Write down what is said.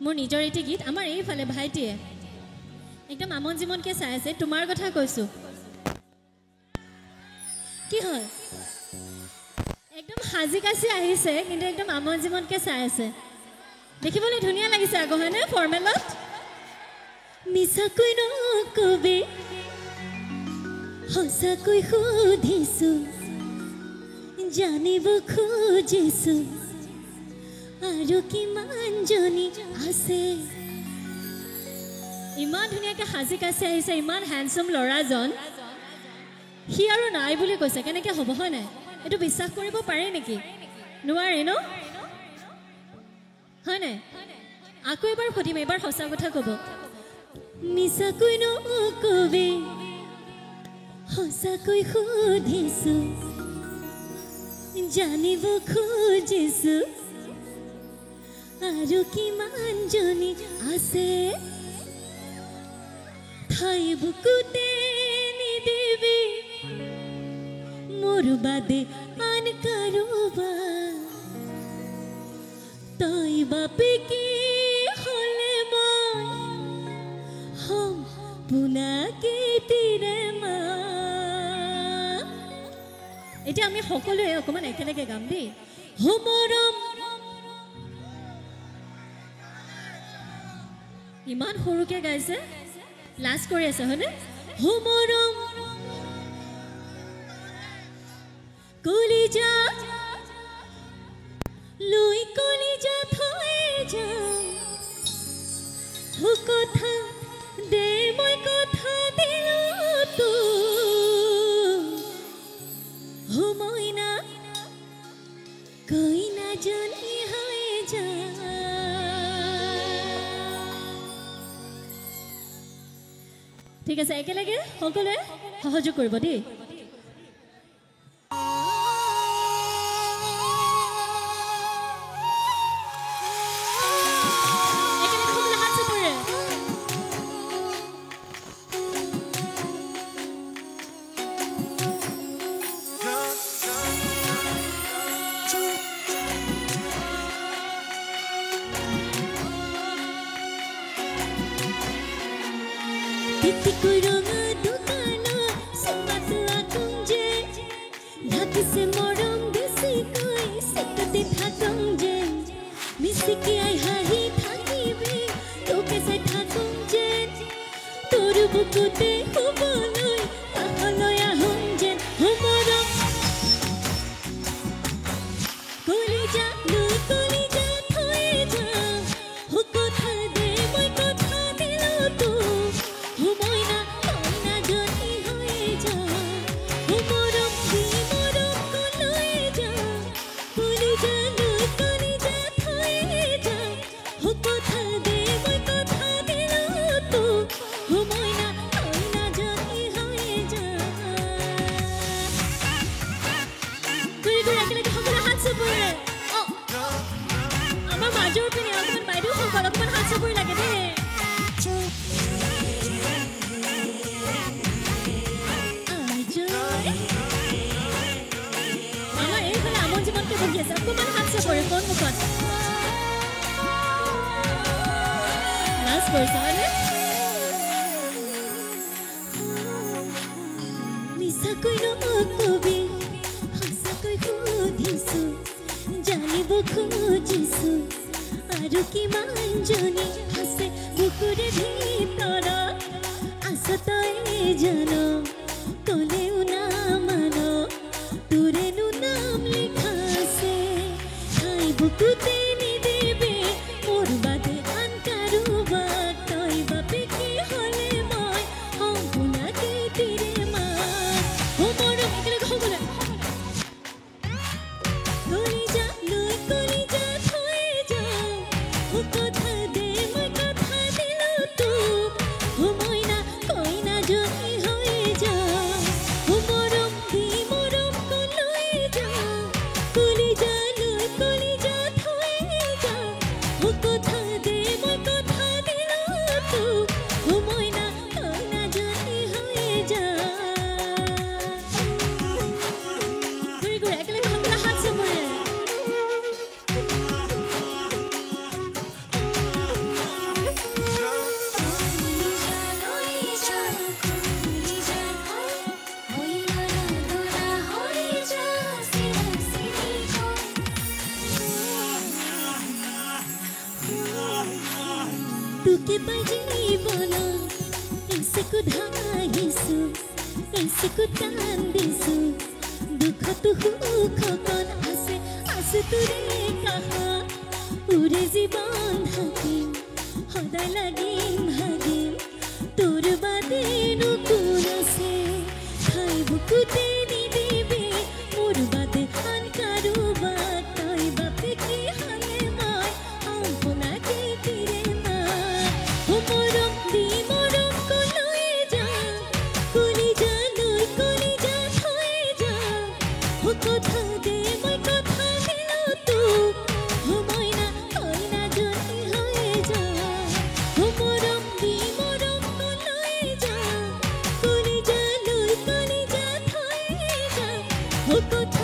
মোৰ নিজৰ এটি গীত আমাৰ এইফালে ভাইটিয়ে একদম আমন জিমনকে চাই আছে তোমাৰ কথা কৈছো কি হ'ল একদম হাজি কাছি আহিছে কিন্তু একদম আমন জিমনকে চাই আছে দেখিবলৈ ধুনীয়া লাগিছে আগো হয়নে ফৰ্মেলত মিছাকৈ নকবে হসাকৈ খুদিছো জানিব খুজিছো আৰু কিমান জনি আছে ইমান ধুনীয়াকৈ হাজি কাছি আহিছে ইমান হ্যান্ডসাম লৰাজন হি আৰু নাই বুলি কৈছে কেনেকৈ হ'ব হয় নাই এটো বিশ্বাস কৰিব পাৰে নেকি নোৱাৰে ন হয় নাই আকৌ এবাৰ খুদিম এবাৰ হসা কথা ক'ব মিছাকৈ নকবে হসাকৈ খুদিছো জানিব খুজিছো আৰু কিমান জনি আছে ঠাই বুকুতে নিদিবি মোৰ বাদে আন কাৰোবা তই বাপে কি হলে মই হম পুনাকে তিৰে মা এতিয়া আমি সকলোৱে অকমান একেলগে গাম দেই হোমৰম ইমান সৰুকে গাইছে লাজ কৰি আছে হয়নে হোমৰম কলিজা লুই কলিজা থৈ যা হো কথা দে মই কথা দিলো তো মইনা কইনা জনি হয়ে যা ঠিক আছে একেলগে সকলোৱে সহযোগ কৰিব দেই से मरम बेसी कोई सिकते थाकम जे मिसिके आई हाही थाकिबे तोके से थाकम जे तोर बुकुते होबनय आहलया हम जे हमरम कलिजा लुई कलिजा थई जा हो কথা দে মই কথা দিলো তো হময়না কইনা জনি হয়ে যা हमरम মিছাকৈ নকবি হসাকৈ খুদিছো জানিব খুজিছো আৰু কিমান জনি আছে বুকুৰে ভিতৰত আছে তই জানো কলেও না মানো তোৰেনো নাম লিখা আছে ঠাই বুকুতে নিদিবি মোৰ বাদে আন কাৰোবা তই বাপে কি হলে মই সম্পূৰ্ণকে তিৰে মা হোমৰম একেলগে হ'বলে কলিজা লৈ কলিজা থৈ যা হো কথা দে মই কথা দিলো তোক মইনা কইনা জনি হৈ যা হোমৰম দি মৰম লৈ যা কলিজা লৈ কলিজা থৈ যা হো কথা দে মই কথা দিলো তোক মইনা কইনা জনি হৈ যা একেলগে সকলো হাত চবৰে তোকে পাই জীৱনা ऐसे को ধাইছো ऐसे को টান দিছো দুখত সুখকণ আছে আছে তোৰে কাহা উৰে জীৱন থাকিম সদায় লাগিম ভাগিম তোৰ বাদেনো কোন আছে খাই বুকুতে নিদিবি মোৰ বাদে আন কাৰোবাক তই বাপে কি হালে মই সম্পূৰ্ণকে ফিৰে না মৰম দি মৰম কলৈ যা কলিজা লৈ কলিজা থৈ যা কথা দে মই কথা দিলো তোক মইনা কইনা জনী হৈ যা মৰম দি মৰম কলৈ যা কলিজা লৈ কলিজা থৈ যা কথা